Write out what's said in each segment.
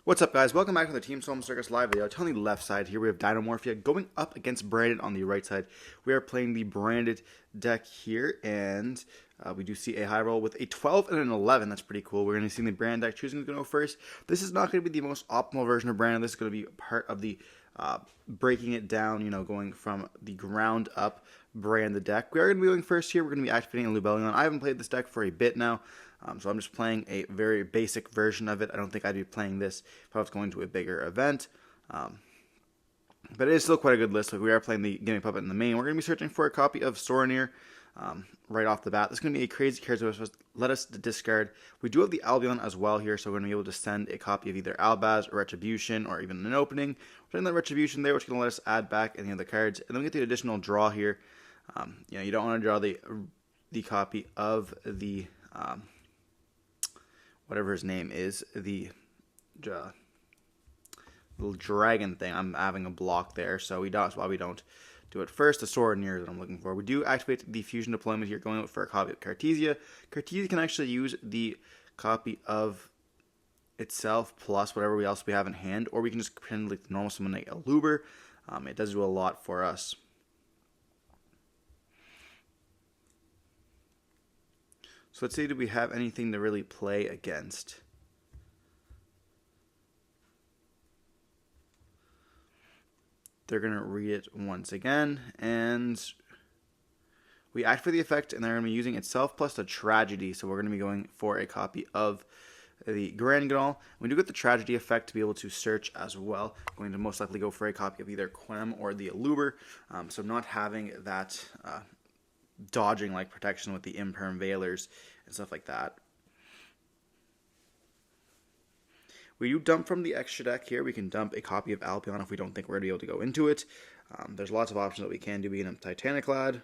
What's up, guys? Welcome back to the Team Solemn Circus live video. On the left side here, we have Dinomorphia going up against Branded on the right side. We are playing the Branded deck here, and we do see a high roll with a 12 and an 11. That's pretty cool. We're going to see the Branded deck choosing to go first. This is not going to be the most optimal version of Branded. This is going to be part of the breaking it down, going from the ground up Branded deck. We are going to be going first here. We're going to be activating a Lubellion. I haven't played this deck for a bit now. So I'm just playing a very basic version of it. I don't think I'd be playing this if I was going to a bigger event. But it is still quite a good list. Like, we are playing the Gimmick Puppet in the main. We're going to be searching for a copy of Sorenir right off the bat. This is going to be a crazy card to let us discard. We do have the Albion as well here, so we're going to be able to send a copy of either Albaz or Retribution or even an opening. We're putting that Retribution there, which is going to let us add back any of the cards. And then we get the additional draw here. You don't want to draw the copy of the... whatever his name is, the little dragon thing. I'm having a block there, so that's why we don't do it first. The Sorenir that I'm looking for. We do activate the fusion deployment here, going out for a copy of Cartesia. Cartesia can actually use the copy of itself plus whatever else we have in hand, or we can just pretend like the normal summon a Luber. It does do a lot for us. So let's see, do we have anything to really play against? They're going to read it once again, and we activate the effect, and they're going to be using itself plus the Tragedy, so we're going to be going for a copy of the Grand Gnol. We do get the Tragedy effect to be able to search as well. Going to most likely go for a copy of either Quem or the Aluber, so not having that... dodging like protection with the Imperm Veilers and stuff like that. We do dump from the extra deck here. We can dump a copy of Albion if we don't think we're going to be able to go into it. There's lots of options that we can do. We can dump Titaniclad,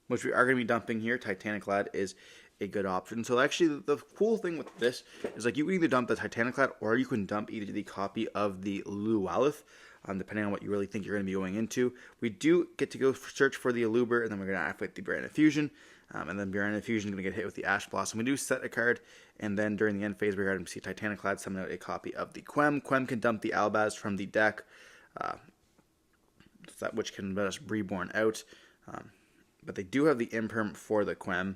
which we are going to be dumping here. Titaniclad is a good option. So actually, the cool thing with this is like you can either dump the Titaniclad or you can dump either the copy of the Luwalith. Depending on what you really think you're going to be going into. We do get to go search for the Aluber, and then we're going to activate the Branded Fusion. And then Branded Fusion is going to get hit with the Ash Blossom. We do set a card, and then during the end phase, we're going to see Titaniclad summon out a copy of the Quem. Quem can dump the Albaz from the deck, which can let us Reborn out. But they do have the Imperm for the Quem.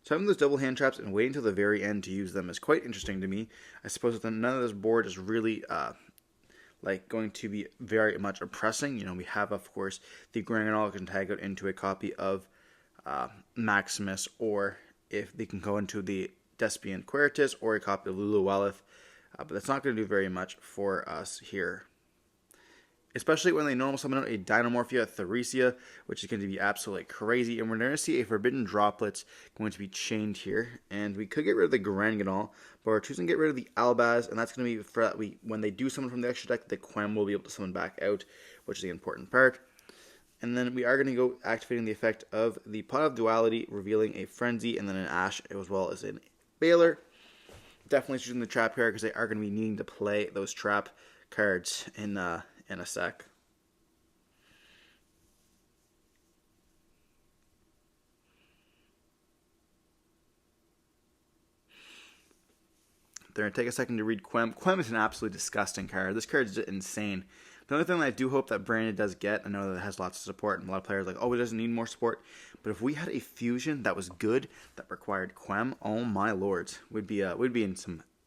So having those double hand traps and waiting until the very end to use them is quite interesting to me. I suppose that none of this board is really... going to be very much oppressing. We have, of course, the Grand Gnol can tag out into a copy of Maximus, or if they can go into the Despia and Quertus, or a copy of Luwalith. But that's not going to do very much for us here. Especially when they normal summon out a Dinomorphia Theresia, which is going to be absolutely crazy. And we're going to see a Forbidden Droplets going to be chained here. And we could get rid of the Grand Gnol, but we're choosing to get rid of the Albaz. And that's going to be for that when they do summon from the extra deck, the Quem will be able to summon back out, which is the important part. And then we are going to go activating the effect of the Pot of Duality, revealing a Frenzy and then an Ash, as well as a Baylor. Definitely choosing the trap here because they are going to be needing to play those trap cards in a sec. They're going to take a second to read Quem. Quem is an absolutely disgusting card. This card is insane. The only thing that I do hope that Branded does get, I know that it has lots of support, and a lot of players are like, oh, it doesn't need more support. But if we had a fusion that was good, that required Quem, oh my lords, we'd be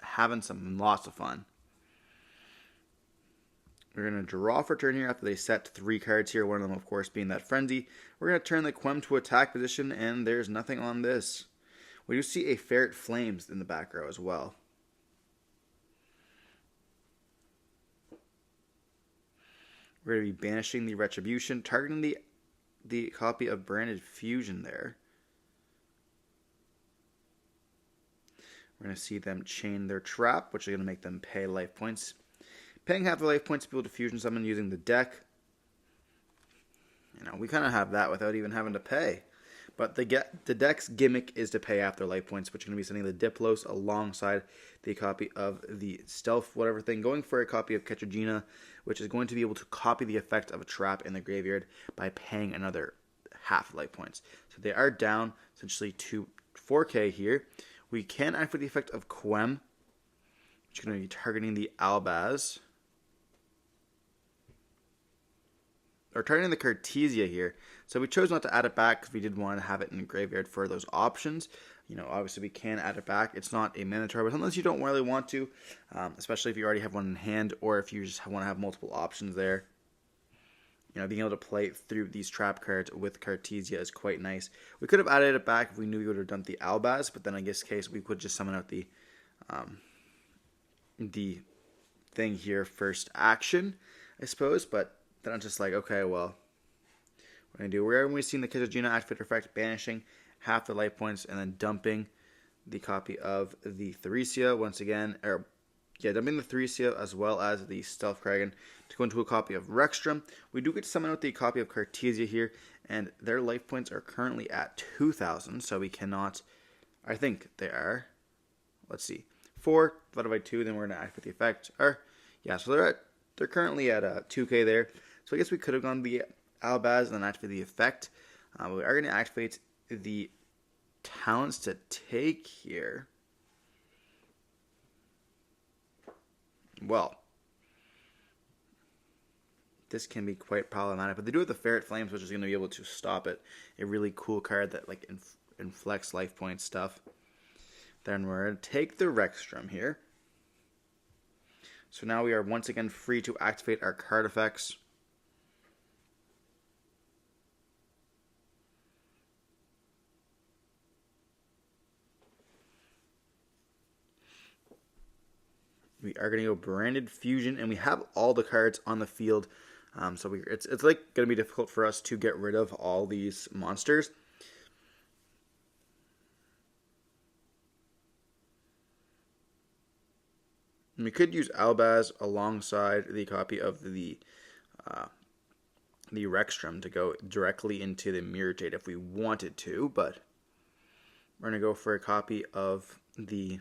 having some lots of fun. We're going to draw for turn here after they set 3 cards here, one of them, of course, being that Frenzy. We're going to turn the Quem to attack position, and there's nothing on this. We do see a Ferret Flames in the back row as well. We're going to be banishing the Retribution, targeting the copy of Branded Fusion there. We're going to see them chain their trap, which is going to make them pay life points. Paying half the life points to be able to fusion summon using the deck. We kind of have that without even having to pay. But the deck's gimmick is to pay half their life points, which is going to be sending the Diplos alongside the copy of the Stealth whatever thing, going for a copy of Ketragina, which is going to be able to copy the effect of a trap in the graveyard by paying another half life points. So they are down essentially to 4k here. We can activate the effect of Quem, which is going to be targeting the Albaz. Or targeting the Cartesia here. So we chose not to add it back because we did want to have it in the graveyard for those options. You know, obviously we can add it back. It's not a mandatory, but sometimes you don't really want to, especially if you already have one in hand or if you just want to have multiple options there. You know, being able to play through these trap cards with Cartesia is quite nice. We could have added it back if we knew we would have done the Albaz, but then in this case we could just summon out the thing here first action, I suppose. But then I'm just like, okay, well, what do I do? We're going to see the Kitagina activate effect, banishing half the life points and then dumping the copy of the Theresia once again, dumping the Theresia as well as the Stealth Kraken to go into a copy of Rexstrom. We do get to summon out the copy of Cartesia here, and their life points are currently at 2,000, so we cannot, I think they are, let's see, 4 divided by 2, then we're going to activate the effect. So they're currently at 2k there, so I guess we could have gone the Albaz and then activate the effect. But we are going to activate the talents to take here. Well, this can be quite problematic, but they do have the Ferret Flames, which is going to be able to stop it. A really cool card that like inflects life point stuff. Then we're going to take the Rexstrom here. So now we are once again free to activate our card effects. We are going to go Branded Fusion, and we have all the cards on the field. So it's like going to be difficult for us to get rid of all these monsters. And we could use Albaz alongside the copy of the Rexstrom to go directly into the Mirror Jade if we wanted to, but we're going to go for a copy of the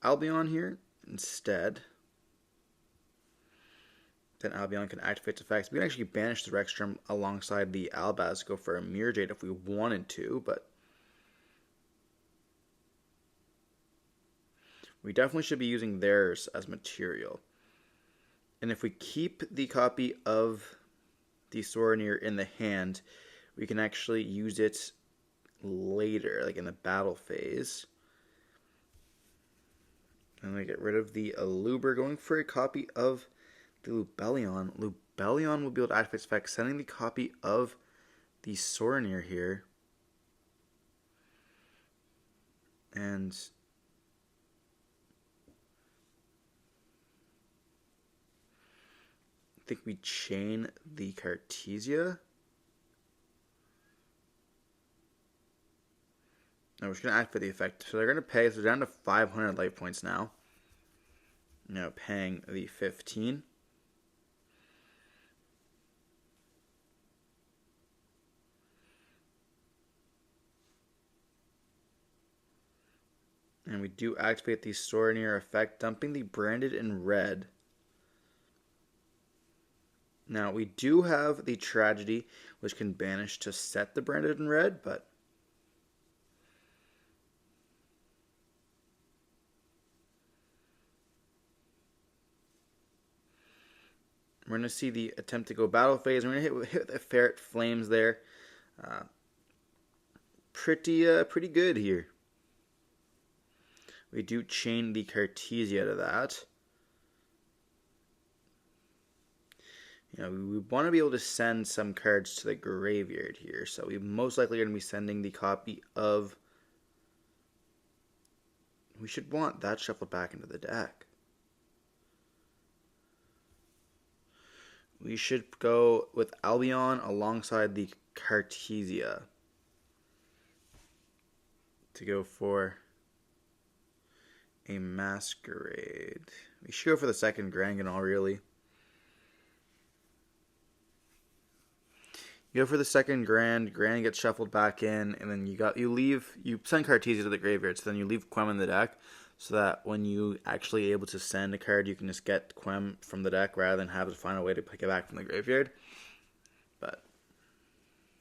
Albion here instead. Then Albion can activate its effects. We can actually banish the Rexstrom alongside the Albaz, go for a Mirror Jade if we wanted to, but we definitely should be using theirs as material. And if we keep the copy of the Sorenir in the hand, we can actually use it later, like in the battle phase. And we get rid of the Aluber, going for a copy of the Lubellion. Lubellion will be able to activate its effect, sending the copy of the Sorenir here. And I think we chain the Cartesia. No, we're just going to activate the effect. So they're going to pay, so they're down to 500 life points now. Now paying the 15. And we do activate the Sorenir effect, dumping the Branded in red. Now, we do have the Tragedy, which can banish to set the Branded in red, but we're going to see the attempt to go battle phase. We're going to hit the Ferret Flames there. Pretty good here. We do chain the Cartesia to that. You know, we want to be able to send some cards to the graveyard here. So we most likely are going to be sending the copy of... We should want that shuffled back into the deck. We should go with Albion alongside the Cartesia to go for a Masquerade. We should go for the second Granganol, really. You go for the second Grand gets shuffled back in, and then you send Cartesia to the graveyard, so then you leave Quem in the deck, so that when you actually able to send a card, you can just get Quem from the deck rather than have to find a way to pick it back from the graveyard. But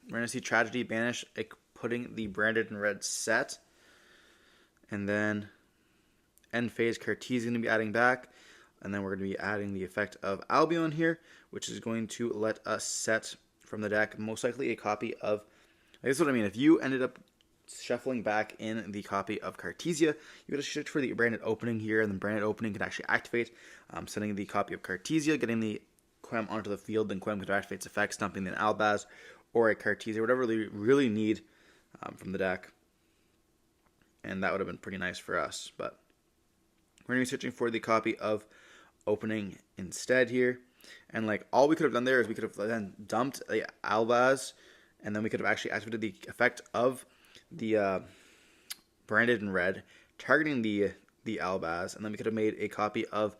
we're going to see Tragedy banish, putting the Branded in red set, and then end phase, Cartesian going to be adding back. And then we're going to be adding the effect of Albion here, which is going to let us set from the deck most likely a copy of... I guess what I mean. If you ended up shuffling back in the copy of Cartesia, you would have shift for the branded opening here, and then branded opening can actually activate, sending the copy of Cartesia, getting the Quem onto the field, then Quem could activate its effect, stumping an Albaz or a Cartesia, whatever they really need from the deck. And that would have been pretty nice for us, but we're going to be searching for the copy of opening instead here. And like all we could have done there is we could have then dumped the Albaz, and then we could have actually activated the effect of the branded in red, targeting the Albaz, and then we could have made a copy of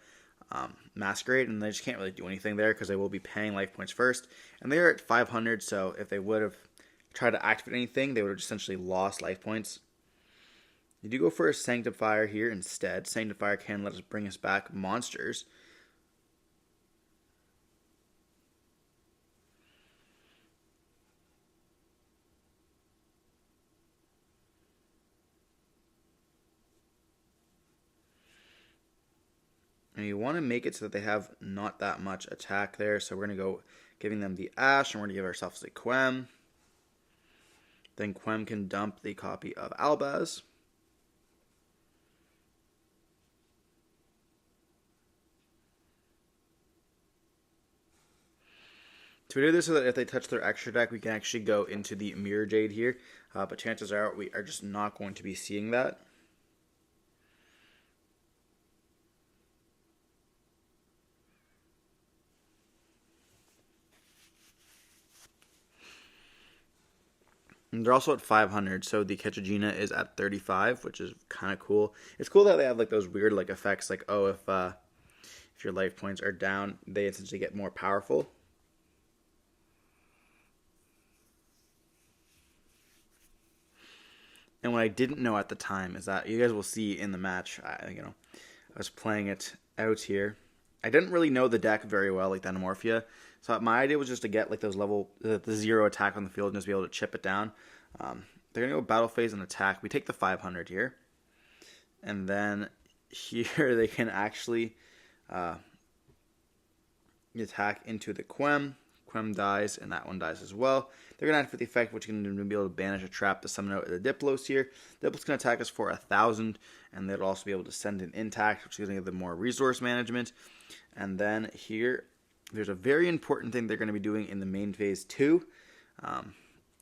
Masquerade, and they just can't really do anything there because they will be paying life points first, and they are at 500, so if they would have tried to activate anything, they would have essentially lost life points. You do go for a Sanctifier here instead. Sanctifier can let us bring us back monsters. And you want to make it so that they have not that much attack there. So we're going to go giving them the Ash, and we're going to give ourselves a Quem. Then Quem can dump the copy of Albaz. So we do this so that if they touch their extra deck, we can actually go into the Mirror Jade here. But chances are we are just not going to be seeing that. And they're also at 500, so the Ketchagina is at 35, which is kind of cool. It's cool that they have like those weird like effects, like if your life points are down, they essentially get more powerful. And what I didn't know at the time is that you guys will see in the match. I was playing it out here. I didn't really know the deck very well, like Dinomorphia. So my idea was just to get like those the 0 attack on the field and just be able to chip it down. They're gonna go battle phase and attack. We take the 500 here, and then here they can actually attack into the Quem. Quem dies, and that one dies as well. They're going to activate the effect, which is going to be able to banish a trap to summon out the Diplos here. Diplos can attack us for 1,000, and they'll also be able to send an Intact, which is going to give them more resource management. And then here, there's a very important thing they're going to be doing in the main phase 2.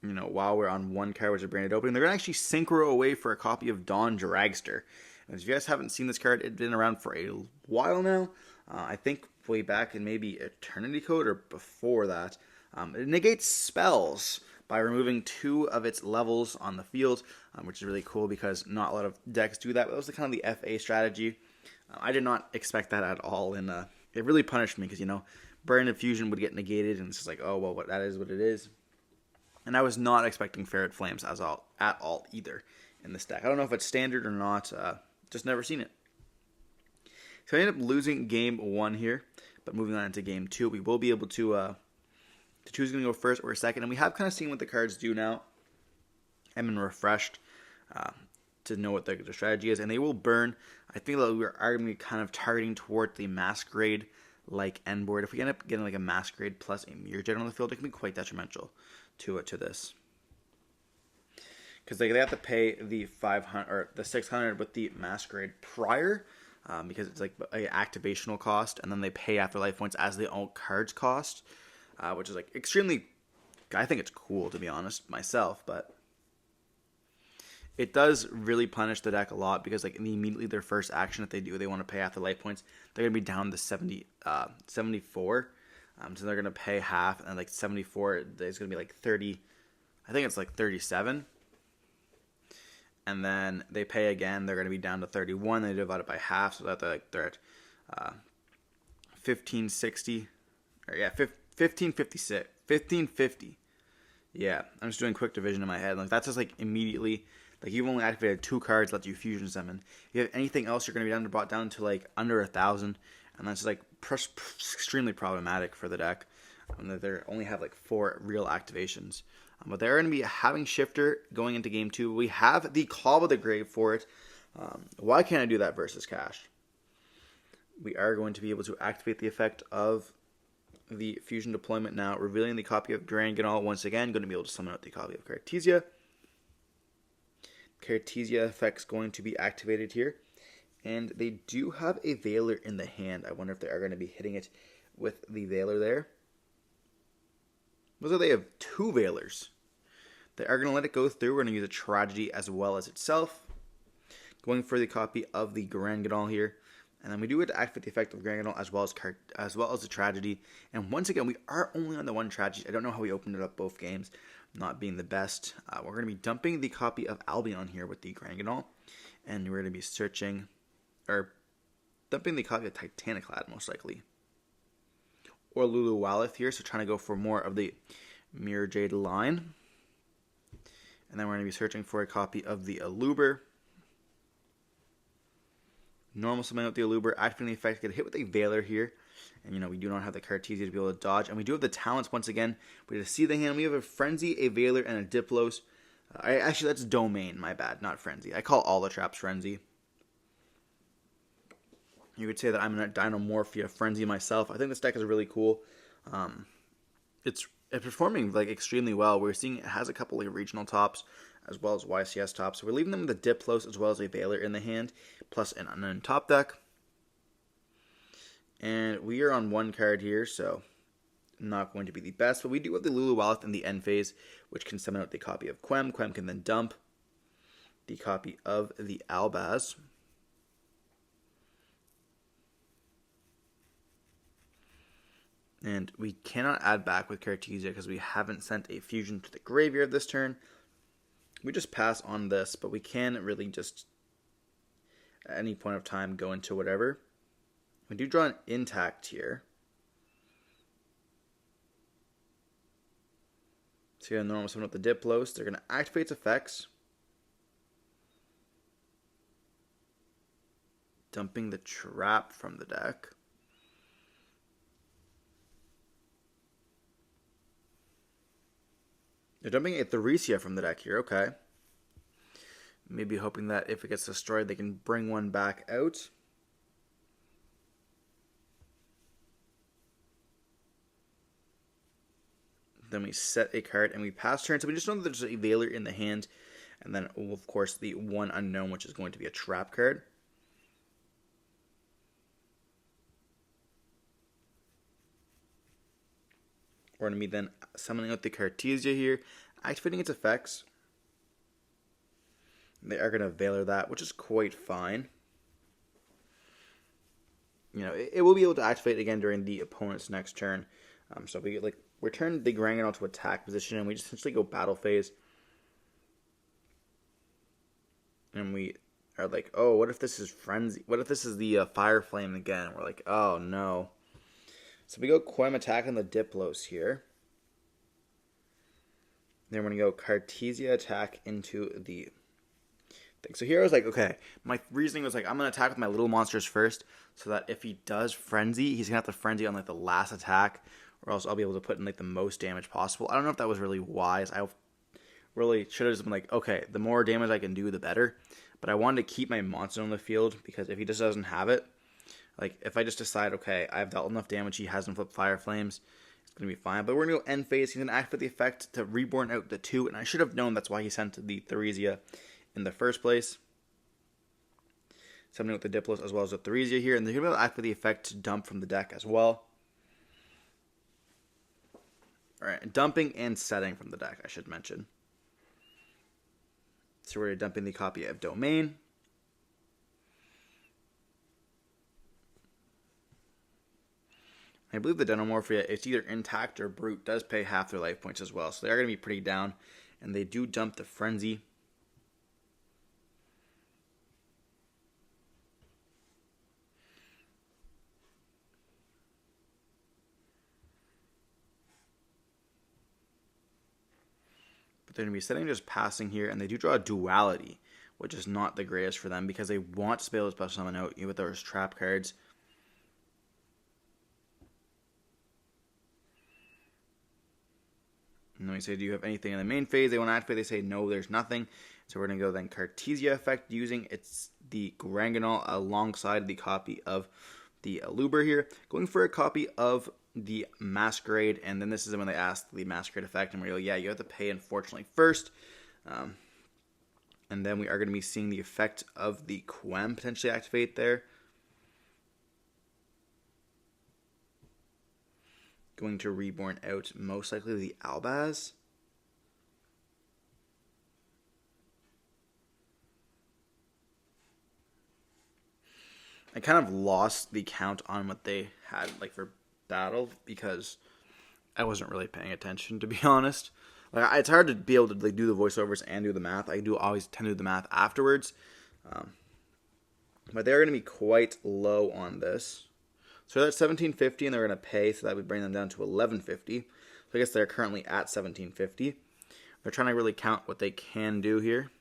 While we're on one card, which is branded opening, they're going to actually synchro away for a copy of Dawn Dragster. And if you guys haven't seen this card, it's been around for a while now. I think way back in maybe Eternity Code or before that. It negates spells by removing 2 of its levels on the field, which is really cool because not a lot of decks do that. But that was kind of the FA strategy. I did not expect that at all, and it really punished me because, Branded Fusion would get negated, and it's just like, oh, well, that is what it is. And I was not expecting Ferret Flames at all either in this deck. I don't know if it's standard or not. Just never seen it. So I ended up losing game 1 here, but moving on into game 2, we will be able to choose going to go first or second, and we have kind of seen what the cards do now. I've been refreshed to know what the strategy is, and they will burn. I think that we are going to be kind of targeting toward the Masquerade like end board. If we end up getting like a Masquerade plus a Mirror Jade on the field, it can be quite detrimental to this. Because they have to pay the 500 or the 600 with the Masquerade prior, because it's like a activational cost, and then they pay after life points as the old cards cost, which is like extremely. I think it's cool, to be honest myself, but it does really punish the deck a lot because like immediately their first action, if they want to pay after life points, they're gonna be down to 74. So they're gonna pay half, and like 74 is gonna be like 30. I think it's like 37. And then they pay again, they're going to be down to 31. They divide it by half, so that they're at 1560. Or yeah, 1556. 1550. Yeah, I'm just doing quick division in my head. Like that's just like immediately, like you've only activated 2 cards, let you fusion summon. If you have anything else, you're going to be brought down to like under 1,000, and that's just like extremely problematic for the deck. They only have like 4 real activations. But they're going to be having Shifter going into game 2. We have the Call of the Grave for it. Why can't I do that versus Cash? We are going to be able to activate the effect of the fusion deployment now, revealing the copy of Dranganol once again. Going to be able to summon out the copy of Cartesia. Cartesia effect's going to be activated here. And they do have a Veiler in the hand. I wonder if they are going to be hitting it with the Veiler there. Looks like they have 2 Veilers. They are going to let it go through. We're going to use a Tragedy as well as itself. Going for the copy of the Grangadol here. And then we do have to activate the effect of Grangadol as well as the Tragedy. And once again, we are only on the 1 Tragedy. I don't know how we opened it up both games, not being the best. We're going to be dumping the copy of Albion here with the Grangadol. And we're going to be searching, or dumping the copy of Titaniclad most likely. Or Lulu Walith here, so trying to go for more of the Mirror Jade line. And then we're going to be searching for a copy of the Aluber. Normal summon out the Aluber, activating the effect, get hit with a Veiler here. And, we do not have the Cartesia to be able to dodge. And we do have the talents once again. We have to see the hand. We have a Frenzy, a Veiler, and a Diplos. Actually, that's Domain, my bad, not Frenzy. I call all the traps Frenzy. You could say that I'm in a Dinomorphia Frenzy myself. I think this deck is really cool. It's performing extremely well. We're seeing it has a couple of regional tops as well as YCS tops. So we're leaving them with a Diplos as well as a Veiler in the hand, plus an unknown top deck. And we are on 1 card here, so not going to be the best. But we do have the Lulu Walith in the end phase, which can summon out the copy of Quem. Quem can then dump the copy of the Albaz. And we cannot add back with Cartesia because we haven't sent a fusion to the graveyard this turn. We just pass on this, but we can really just, at any point of time, go into whatever. We do draw an Intact here. So here, normal summon with the Diplos. They're going to activate its effects. Dumping the Trap from the deck. They're dumping a Theresia from the deck here, okay. Maybe hoping that if it gets destroyed, they can bring one back out. Then we set a card and we pass turn. So we just know that there's a Veiler in the hand. And then, of course, the 1 unknown, which is going to be a trap card. We're going to be then summoning out the Cartesia here, activating its effects. They are going to Veiler that, which is quite fine. It will be able to activate again during the opponent's next turn. So we return the Grangadol to attack position, and we just essentially go battle phase. And we are like, oh, what if this is Frenzy? What if this is the Fire Flame again? We're like, oh no. So we go Quem attacking the Diplos here. Then we're going to go Cartesia attack into the thing. So here I was like, okay, my reasoning was like, I'm going to attack with my little monsters first, so that if he does Frenzy, he's going to have to Frenzy on the last attack, or else I'll be able to put in the most damage possible. I don't know if that was really wise. I really should have just been like, okay, the more damage I can do, the better. But I wanted to keep my monster on the field, because if he just doesn't have it, if I just decide, okay, I've dealt enough damage, he hasn't flipped Fire Flames, it's going to be fine. But we're going to go end phase. He's going to activate the effect to Reborn out the 2, and I should have known that's why he sent the Theresia in the first place. Summoning with the Diplos as well as the Theresia here, and they're going to be able to activate the effect to dump from the deck as well. Alright, dumping and setting from the deck, I should mention. So we're dumping the copy of Domain. I believe the Dinomorphia, it's either Intact or Brute, does pay half their life points as well. So they're going to be pretty down. And they do dump the Frenzy. But they're going to be setting just passing here. And they do draw a Duality, which is not the greatest for them, because they want to be able to special summon out with those trap cards. And then we say, do you have anything in the main phase they want to activate? They say, no, there's nothing. So we're going to go then Cartesia effect using the Granganol alongside the copy of the Aluber here. Going for a copy of the Masquerade, and then this is when they ask the Masquerade effect, and we go, yeah, you have to pay, unfortunately, first. And then we are going to be seeing the effect of the Quem potentially activate there. Going to reborn out most likely the Albaz. I kind of lost the count on what they had like for battle because I wasn't really paying attention, to be honest. Like, it's hard to be able to like do the voiceovers and do the math. I do always tend to do the math afterwards, but they're going to be quite low on this. So they're at 1750, and they're going to pay, so that would bring them down to 1150. So I guess they're currently at 1750. They're trying to really count what they can do here.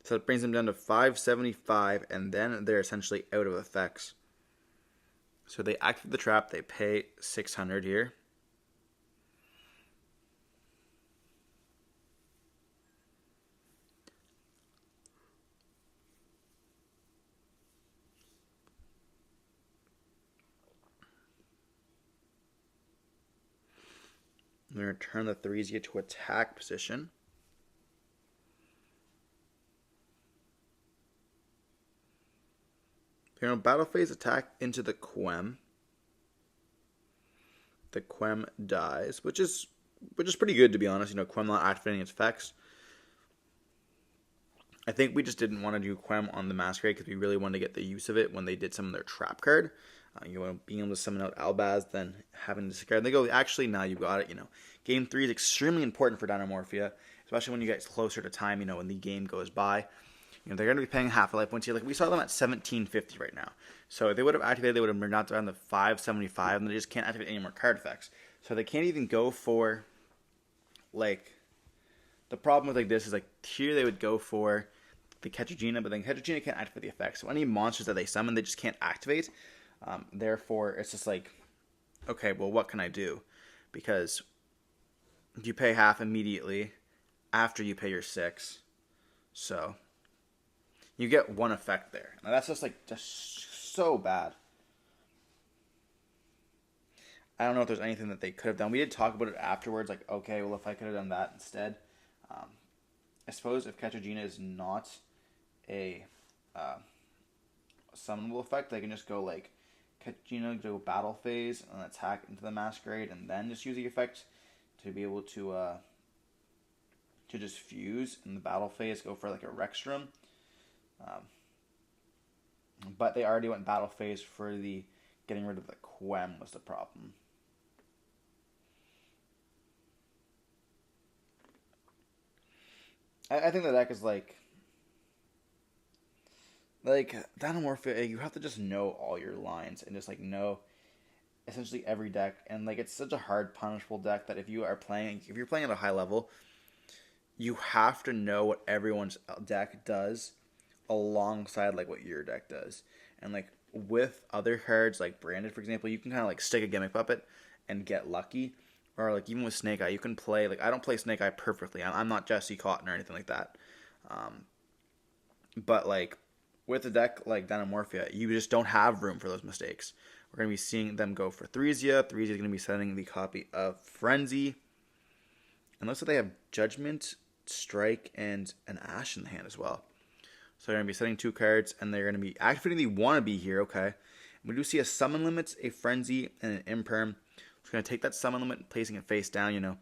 So it brings them down to 575, and then they're essentially out of effects. So they activate the trap, they pay 600 here. I'm going to turn the Theresia to attack position. You're going to battle phase attack into the Quem. The Quem dies, which is pretty good, to be honest. You know, Quem not activating its effects. I think we just didn't want to do Quem on the Masquerade because we really wanted to get the use of it when they did some of their trap card. You know, being able to summon out Albaz, then having to discard. And they go, actually, now you've got it. You know, game 3 is extremely important for Dinomorphia, especially when you get closer to time. You know, when the game goes by. You know, they're going to be paying half a life points here. Like, we saw them at 1750 right now. So if they would have activated, they would have been not down to 575, and they just can't activate any more card effects. So they can't even go for, like, the problem with, like, this is, like, here they would go for the Ketragina, but then Ketragina can't activate the effects. So any monsters that they summon, they just can't activate. Therefore, it's just like, okay, well, what can I do? Because you pay half immediately after you pay your 6. So you get one effect there. Now that's just so bad. I don't know if there's anything that they could have done. We did talk about it afterwards, like, okay, well, if I could have done that instead. I suppose if Ketragina is not a summonable effect, they can just go, like, Ketragina, go battle phase, and attack into the Masquerade, and then just use the effect to be able to just fuse in the battle phase, go for, like, a Rexstrom. But they already went battle phase for the getting rid of the Quem was the problem. I think the deck is like Dinomorphia, you have to just know all your lines and just like know essentially every deck, and like it's such a hard punishable deck that if you're playing at a high level, you have to know what everyone's deck does alongside like what your deck does. And like with other cards like Branded, for example, you can kind of like stick a Gimmick Puppet and get lucky. Or like even with Snake Eye, you can play, like I don't play Snake Eye perfectly. I'm not Jesse Cotton or anything like that. But like with a deck like Dinomorphia, you just don't have room for those mistakes. We're going to be seeing them go for Theresia. Theresia is going to be setting the copy of Frenzy. And looks like they have Judgment, Strike, and an Ash in the hand as well. So they're going to be setting 2 cards, and they're going to be activating the Wannabe here, okay. We do see a Summon Limits, a Frenzy, and an Imperm. We're going to take that Summon Limit, placing it face down, you know.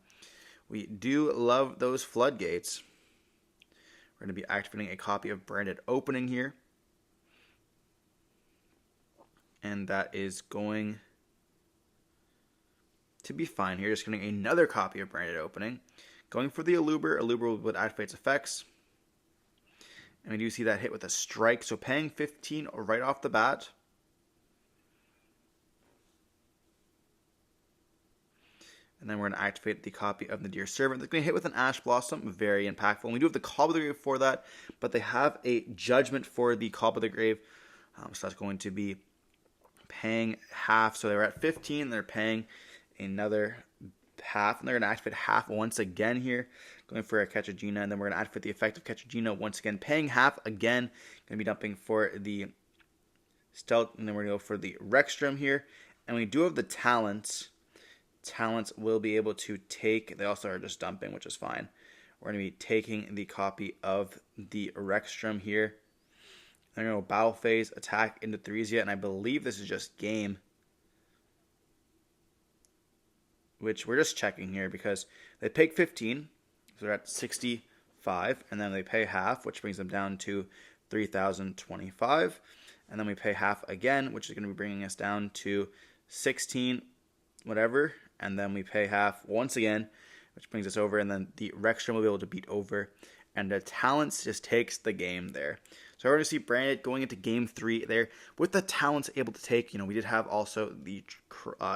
We do love those Floodgates. We're going to be activating a copy of Branded Opening here. And that is going to be fine here. Just getting another copy of Branded Opening. Going for the Aluber. Aluber would activate its effects. And we do see that hit with a Strike. So paying 15 right off the bat. And then we're going to activate the copy of the Dear Servant. They're going to hit with an Ash Blossom. Very impactful. And we do have the Call of the Grave for that. But they have a Judgment for the Call of the Grave. So that's going to be paying half. So they were at 15. They're paying another half, and they're going to activate half once again here, going for a Catchagina, and then we're going to activate the effect of Catchagina once again, paying half again, going to be dumping for the Stealth, and then we're going to go for the Rexstrom here, and we do have the Talents. Talents will be able to take, they also are just dumping, which is fine. We're going to be taking the copy of the Rexstrom here. They're going to go Battle Phase, attack into Theresia, and I believe this is just game, which we're just checking here because they paid 15, so they're at 65, and then they pay half, which brings them down to 3,025, and then we pay half again, which is going to be bringing us down to 16, whatever, and then we pay half once again, which brings us over, and then the Rexstrom will be able to beat over, and the Talents just takes the game there. So we're going to see Branded going into game 3 there with the Talents able to take. We did have also the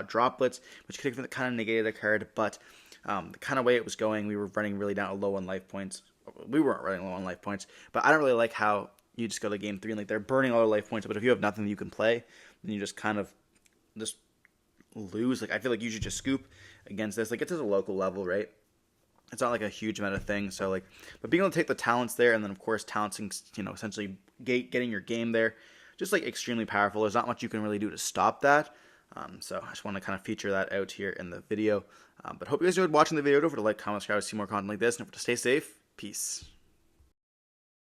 Droplets, which could have kind of negated a card, but the kind of way it was going, we were running really down low on life points. We weren't running low on life points, but I don't really like how you just go to game 3 and they're burning all their life points, but if you have nothing that you can play, then you just kind of just lose. I feel like you should just scoop against this. It's at a local level, right? It's not a huge amount of things. So but being able to take the Talents there, and then of course Talencing, essentially getting your game there, just extremely powerful. There's not much you can really do to stop that. So I just want to kind of feature that out here in the video. But hope you guys enjoyed watching the video. Don't forget to like, comment, subscribe to see more content like this, and don't forget to stay safe. Peace.